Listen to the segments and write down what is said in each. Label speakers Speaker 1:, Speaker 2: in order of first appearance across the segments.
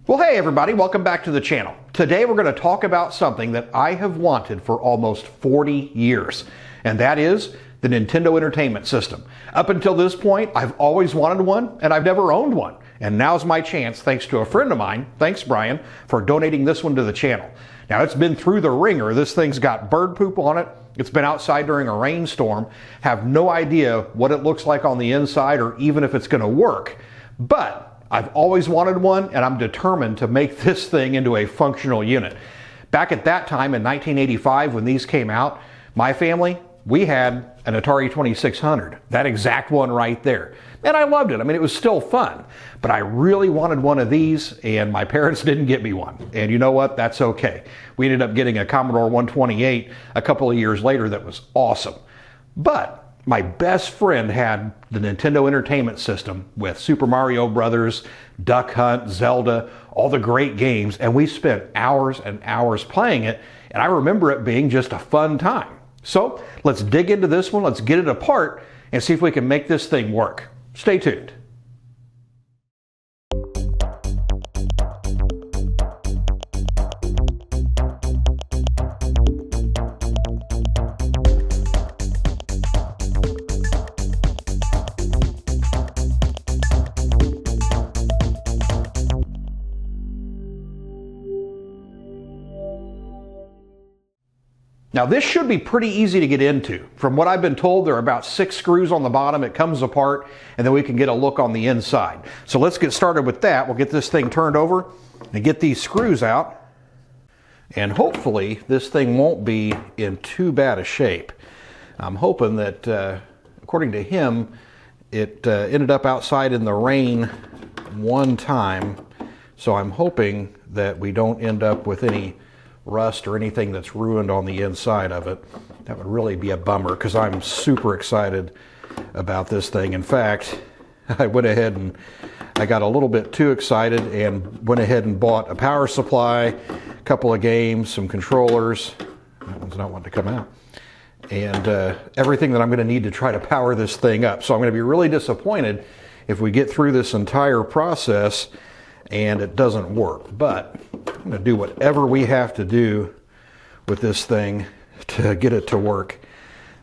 Speaker 1: Well, hey everybody, welcome back to the channel. Today we're going to talk about something that I have wanted for almost 40 years, and that is the Nintendo Entertainment System. Up until this point, I've always wanted one, and I've never owned one. And now's my chance, thanks to a friend of mine, thanks Brian, for donating this one to the channel. Now it's been through the ringer. This thing's got bird poop on it. It's been outside during a rainstorm. Have no idea what it looks like on the inside or even if it's going to work. But I've always wanted one, and I'm determined to make this thing into a functional unit. Back at that time in 1985 when these came out, my family, we had an Atari 2600, that exact one right there. And I loved it. I mean, it was still fun, but I really wanted one of these, and my parents didn't get me one. And you know what? That's okay. We ended up getting a Commodore 128 a couple of years later that was awesome. But my best friend had the Nintendo Entertainment System with Super Mario Brothers, Duck Hunt, Zelda, all the great games, and we spent hours and hours playing it, and I remember it being just a fun time. So let's dig into this one, let's get it apart, and see if we can make this thing work. Stay tuned. Now this should be pretty easy to get into. From what I've been told, there are about 6 screws on the bottom. It comes apart, and then we can get a look on the inside. So let's get started with that. We'll get this thing turned over and get these screws out. And hopefully this thing won't be in too bad a shape. I'm hoping that, according to him, it ended up outside in the rain one time. So I'm hoping that we don't end up with any rust or anything that's ruined on the inside of it. That would really be a bummer because I'm super excited about this thing. In fact, I went ahead and I got a little bit too excited and went ahead and bought a power supply, a couple of games, some controllers. That one's not wanting to come out. And everything that I'm going to need to try to power this thing up. So I'm going to be really disappointed if we get through this entire process and it doesn't work. But I'm going to do whatever we have to do with this thing to get it to work.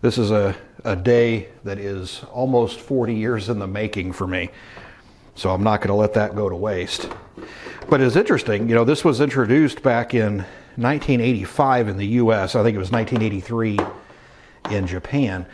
Speaker 1: This is a day that is almost 40 years in the making for me. So I'm not going to let that go to waste. But it's interesting, you know, this was introduced back in 1985 in the US. I think it was 1983 in Japan.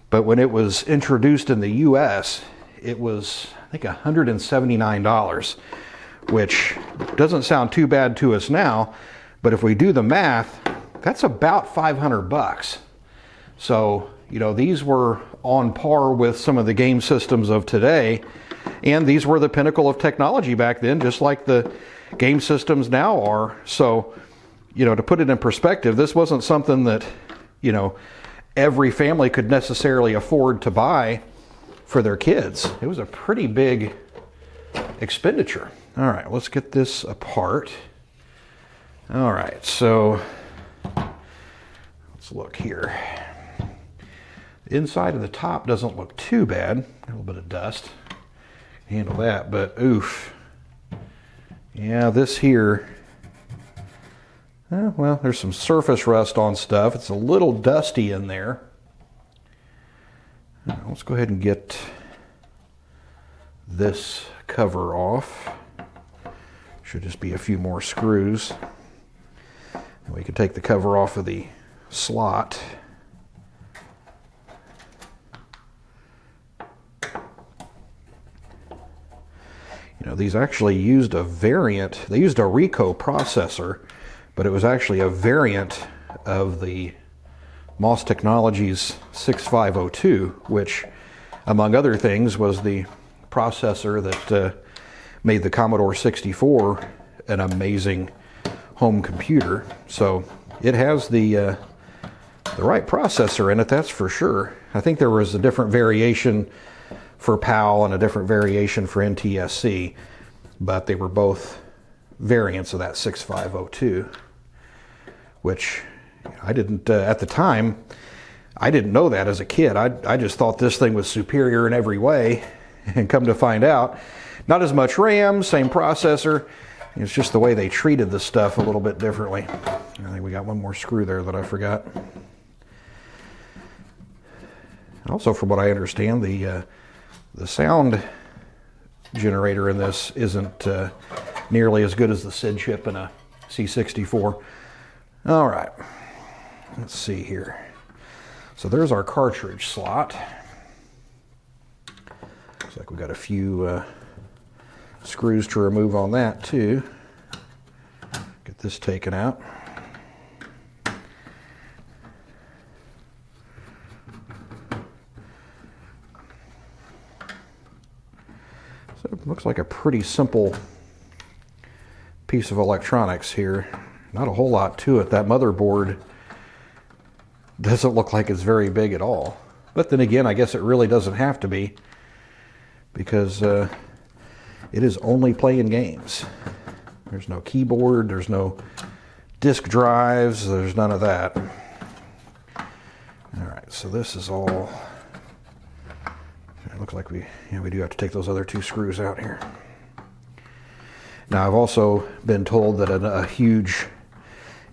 Speaker 1: But when it was introduced in the US, it was, I think, $179. Which doesn't sound too bad to us now, but if we do the math, that's about 500 bucks. So, you know, these were on par with some of the game systems of today, and these were the pinnacle of technology back then, just like the game systems now are. So, you know, to put it in perspective, this wasn't something that, you know, every family could necessarily afford to buy for their kids. It was a pretty big expenditure. All right, let's get this apart. All right, so let's look here. The inside of the top doesn't look too bad. A little bit of dust. Handle that, but oof. Yeah, this here, well, there's some surface rust on stuff. It's a little dusty in there. Let's go ahead and get this cover off. Should just be a few more screws. And we can take the cover off of the slot. You know, these actually used a variant. They used a Rico processor, but it was actually a variant of the MOS Technologies 6502, which, among other things, was the processor that made the Commodore 64 an amazing home computer. So it has the right processor in it, that's for sure. I think there was a different variation for PAL and a different variation for NTSC, but they were both variants of that 6502, which I didn't, at the time, I didn't know that as a kid. I just thought this thing was superior in every way, and come to find out, not as much RAM, same processor, It's just the way they treated the stuff a little bit differently. I think we got one more screw there that I forgot. Also, from what I understand, the sound generator in this isn't nearly as good as the SID chip in a C64. All right, let's see here. So there's our cartridge slot. Looks like we got a few screws to remove on that too. Get this taken out. So it looks like a pretty simple piece of electronics here. Not a whole lot to it. That motherboard doesn't look like it's very big at all. But then again, I guess it really doesn't have to be, because it is only playing games. There's no keyboard, there's no disk drives, there's none of that. All right, so this is all, it looks like we do have to take those other two screws out here. Now, I've also been told that a huge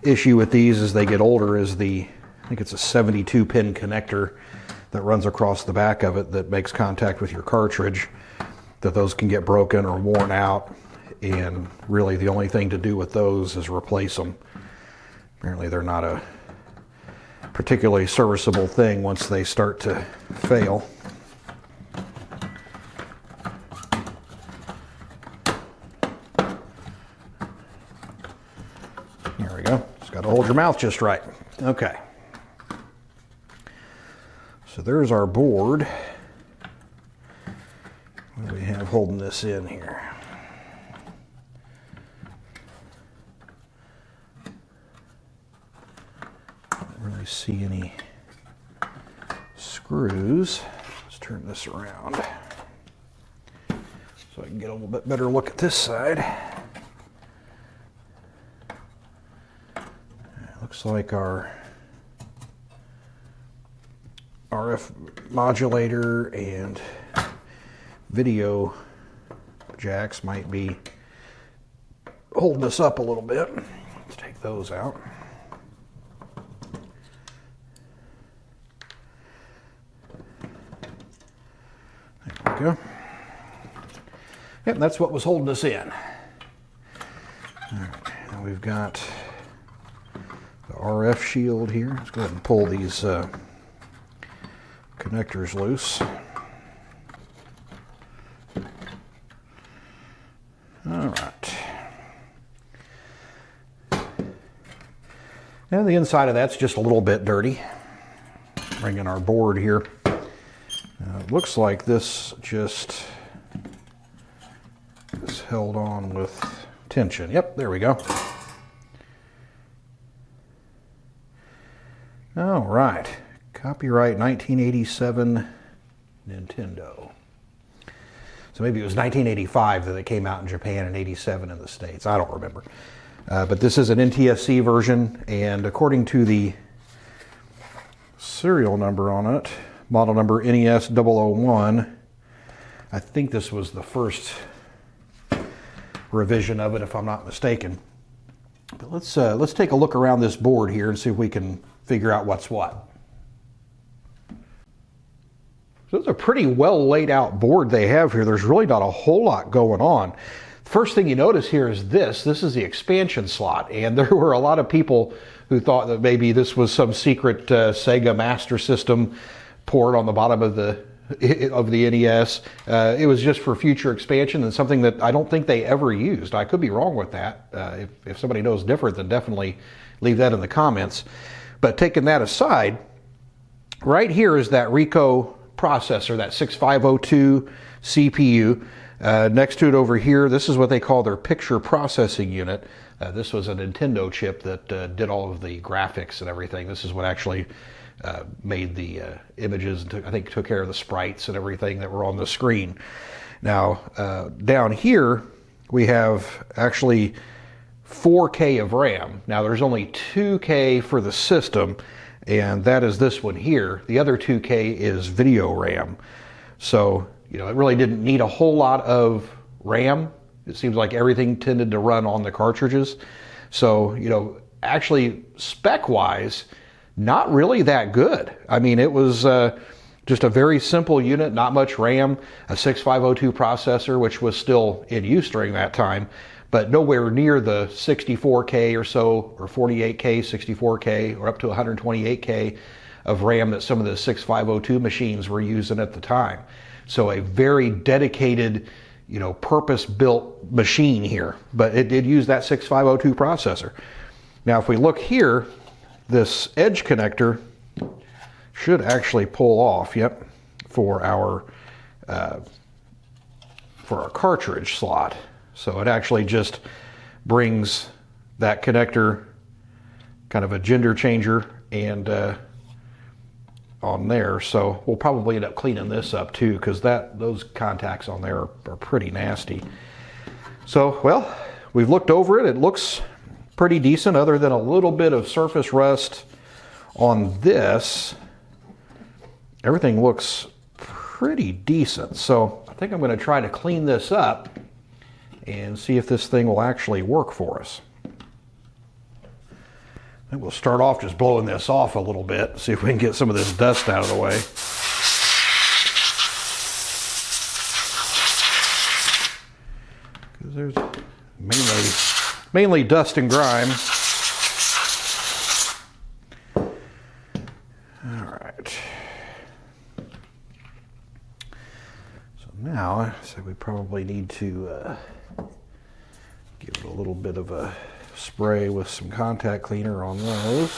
Speaker 1: issue with these as they get older is I think it's a 72 pin connector that runs across the back of it that makes contact with your cartridge, that those can get broken or worn out, and really the only thing to do with those is replace them. Apparently they're not a particularly serviceable thing once they start to fail. There we go. Just got to hold your mouth just right. Okay. So there's our board. What do we have holding this in here? Don't really see any screws. Let's turn this around so I can get a little bit better look at this side. It looks like our RF modulator and video jacks might be holding us up a little bit. Let's take those out. There we go. Yep, that's what was holding us in. All right, now we've got the RF shield here. Let's go ahead and pull these connectors loose. All right. And the inside of that's just a little bit dirty. Bring in our board here. It looks like this just is held on with tension. Yep, there we go. All right. Copyright 1987 Nintendo. So maybe it was 1985 that it came out in Japan and 87 in the States. I don't remember. But this is an NTSC version, and according to the serial number on it, model number N.E.S. 001, I think this was the first revision of it, if I'm not mistaken. But let's take a look around this board here and see if we can figure out what's what. So it's a pretty well laid out board they have here. There's really not a whole lot going on. First thing you notice here is this is the expansion slot, and there were a lot of people who thought that maybe this was some secret Sega Master System port on the bottom of the NES. It was just for future expansion and something that I don't think they ever used. I could be wrong with that. If somebody knows different, then definitely leave that in the comments. But taking that aside, right here is that Rico processor, that 6502 CPU. Next to it over here, this is what they call their picture processing unit. This was a Nintendo chip that did all of the graphics and everything. This is what actually made the images and I think took care of the sprites and everything that were on the screen. Now, down here, we have actually 4K of RAM. Now, there's only 2K for the system, and that is this one here. The other 2K is video RAM. So, you know, it really didn't need a whole lot of RAM It seems like everything tended to run on the cartridges. So, you know, actually spec-wise, not really that good. I mean, it was just a very simple unit, not much RAM, a 6502 processor, which was still in use during that time, but nowhere near the 64K or so, or 48K, 64K, or up to 128K of RAM that some of the 6502 machines were using at the time. So a very dedicated, you know, purpose-built machine here, but it did use that 6502 processor. Now, if we look here, this edge connector should actually pull off, yep, for our cartridge slot. So it actually just brings that connector, kind of a gender changer, and on there. So we'll probably end up cleaning this up too, because those contacts on there are pretty nasty. So, well, we've looked over it. It looks pretty decent, other than a little bit of surface rust on this. Everything looks pretty decent. So I think I'm going to try to clean this up and see if this thing will actually work for us. And we'll start off just blowing this off a little bit, see if we can get some of this dust out of the way. Because there's mainly dust and grime. All right. So now, I say we probably need to give it a little bit of a spray with some contact cleaner on those.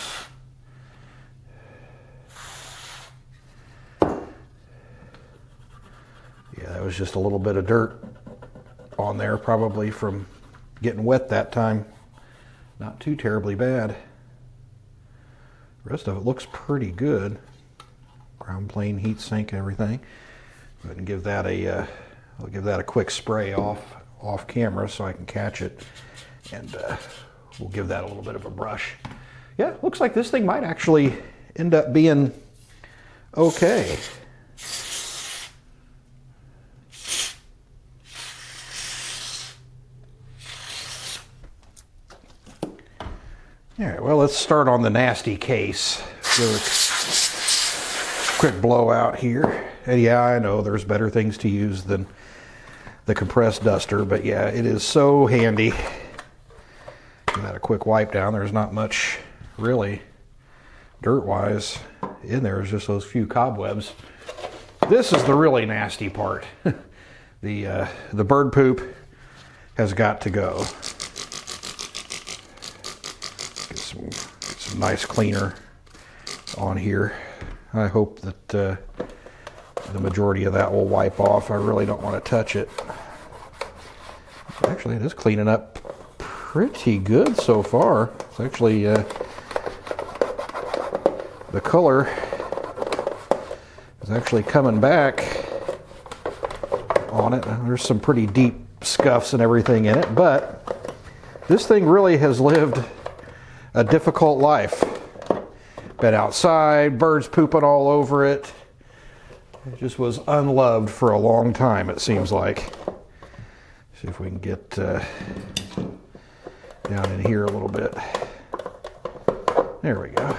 Speaker 1: Yeah, that was just a little bit of dirt on there, probably from getting wet that time. Not too terribly bad. The rest of it looks pretty good. Ground plane, heat sink, everything. Go ahead and give that I'll give that a quick spray off camera so I can catch it, and we'll give that a little bit of a brush. Yeah, looks like this thing might actually end up being okay. All right, well, let's start on the nasty case. Give a quick blowout here. And yeah, I know there's better things to use than the compressed duster, but yeah, it is so handy. Give that a quick wipe down. There's not much really dirt-wise in there. There's just those few cobwebs. This is the really nasty part. The bird poop has got to go. Get some nice cleaner on here. I hope that the majority of that will wipe off. I really don't want to touch it. Actually, it is cleaning up pretty good so far. It's actually the color is actually coming back on it. There's some pretty deep scuffs and everything in it, but this thing really has lived a difficult life. Been outside, birds pooping all over it. It just was unloved for a long time, it seems like. See if we can get down in here a little bit. There we go.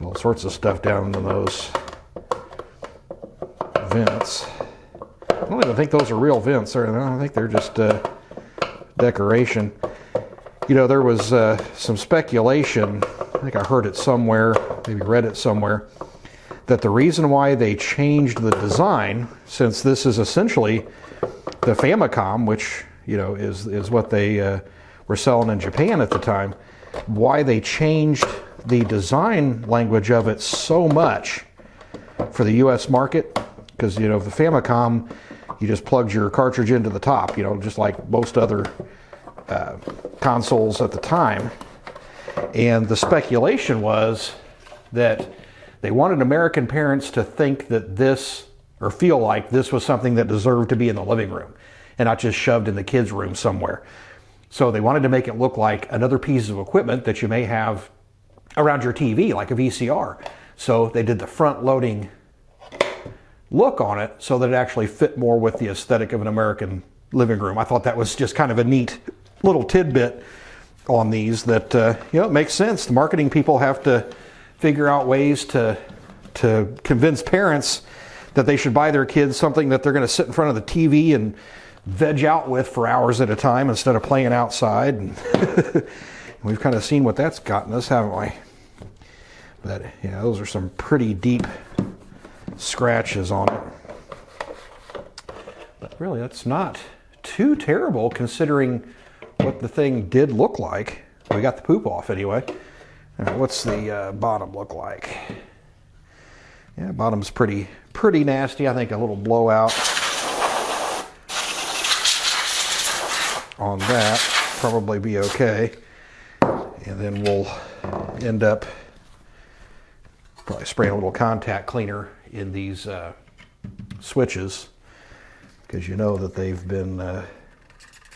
Speaker 1: All sorts of stuff down in those vents. I don't even think those are real vents. I think they're just decoration. You know, there was some speculation, I think I heard it somewhere, maybe read it somewhere, that the reason why they changed the design, since this is essentially the Famicom, which, you know, is what they were selling in Japan at the time, why they changed the design language of it so much for the US market, because, you know, the Famicom, you just plugged your cartridge into the top, you know, just like most other consoles at the time. And the speculation was that they wanted American parents to think that this, or feel like this was something that deserved to be in the living room and not just shoved in the kids' room somewhere. So they wanted to make it look like another piece of equipment that you may have around your TV, like a VCR. So they did the front-loading look on it so that it actually fit more with the aesthetic of an American living room. I thought that was just kind of a neat little tidbit on these that, it makes sense. The marketing people have to figure out ways to convince parents that they should buy their kids something that they're going to sit in front of the TV and veg out with for hours at a time instead of playing outside. And we've kind of seen what that's gotten us, haven't we? But yeah, those are some pretty deep scratches on it. But really, that's not too terrible considering what the thing did look like. We got the poop off anyway. All right, what's the bottom look like? Yeah, bottom's pretty nasty. I think a little blowout on that probably be okay. And then we'll end up probably spraying a little contact cleaner in these switches, because you know that they've been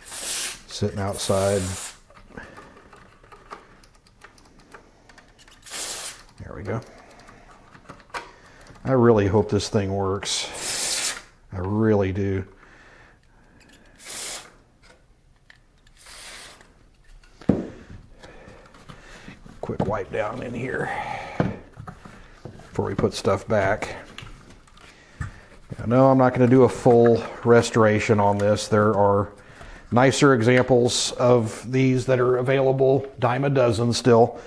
Speaker 1: sitting outside. There we go. I really hope this thing works. I really do. Quick wipe down in here before we put stuff back. No, I'm not going to do a full restoration on this. There are nicer examples of these that are available, dime a dozen still,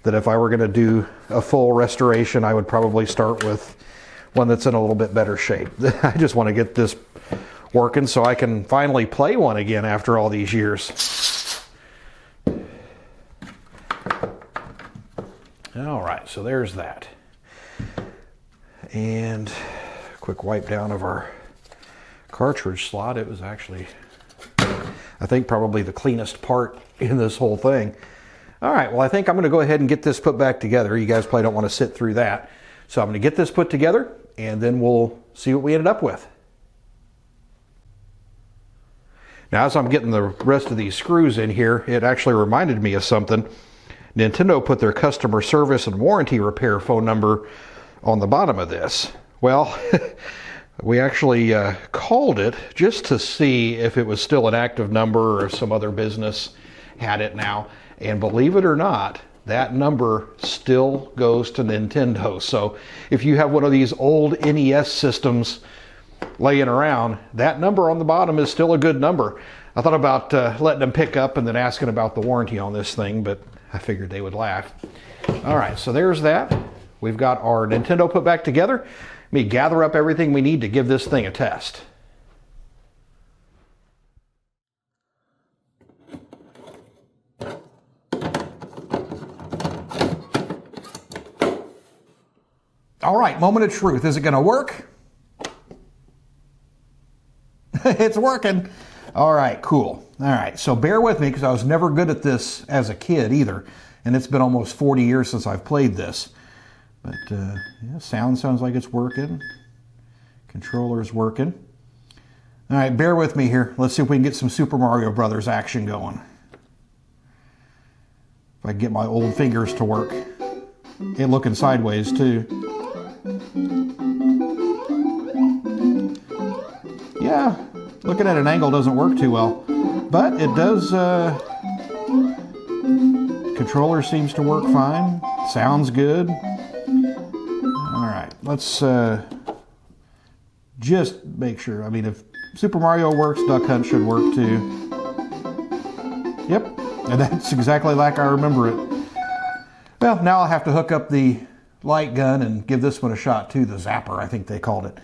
Speaker 1: that if I were going to do a full restoration, I would probably start with one that's in a little bit better shape. I just want to get this working so I can finally play one again after all these years. All right, so there's that. And a quick wipe down of our cartridge slot. It was actually, I think, probably the cleanest part in this whole thing. All right, well, I think I'm going to go ahead and get this put back together. You guys probably don't want to sit through that. So I'm going to get this put together, and then we'll see what we ended up with. Now, as I'm getting the rest of these screws in here, it actually reminded me of something. Nintendo put their customer service and warranty repair phone number on the bottom of this. Well, we actually called it just to see if it was still an active number or if some other business had it now. And believe it or not, that number still goes to Nintendo. So if you have one of these old N.E.S. systems laying around, that number on the bottom is still a good number. I thought about letting them pick up and then asking about the warranty on this thing, but I figured they would laugh. All right, so there's that. We've got our Nintendo put back together. Let me gather up everything we need to give this thing a test. All right, moment of truth. Is it going to work? It's working. All right, cool. All right, so bear with me because I was never good at this as a kid either. And it's been almost 40 years since I've played this. But yeah, sound sounds like it's working. Controller's working. All right, bear with me here. Let's see if we can get some Super Mario Brothers action going. If I can get my old fingers to work. And looking sideways too. Yeah, looking at an angle doesn't work too well. But it does, controller seems to work fine. Sounds good. All right, let's just make sure. I mean, if Super Mario works, Duck Hunt should work too. Yep, and that's exactly like I remember it. Well, now I'll have to hook up the light gun and give this one a shot too, the zapper, I think they called it.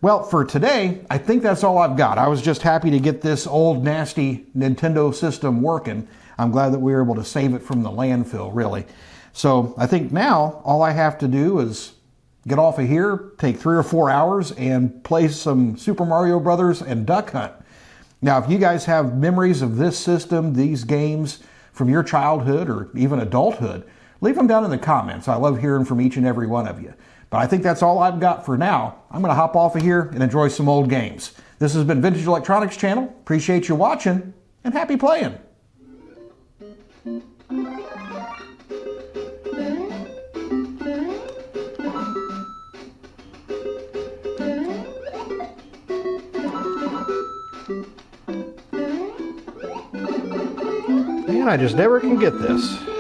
Speaker 1: Well, for today, I think that's all I've got. I was just happy to get this old, nasty Nintendo system working. I'm glad that we were able to save it from the landfill, really. So I think now all I have to do is get off of here, take 3 or 4 hours, and play some Super Mario Brothers and Duck Hunt. Now, if you guys have memories of this system, these games from your childhood or even adulthood, leave them down in the comments. I love hearing from each and every one of you. But I think that's all I've got for now. I'm going to hop off of here and enjoy some old games. This has been Vintage Electronics Channel. Appreciate you watching, and happy playing. Man, I just never can get this.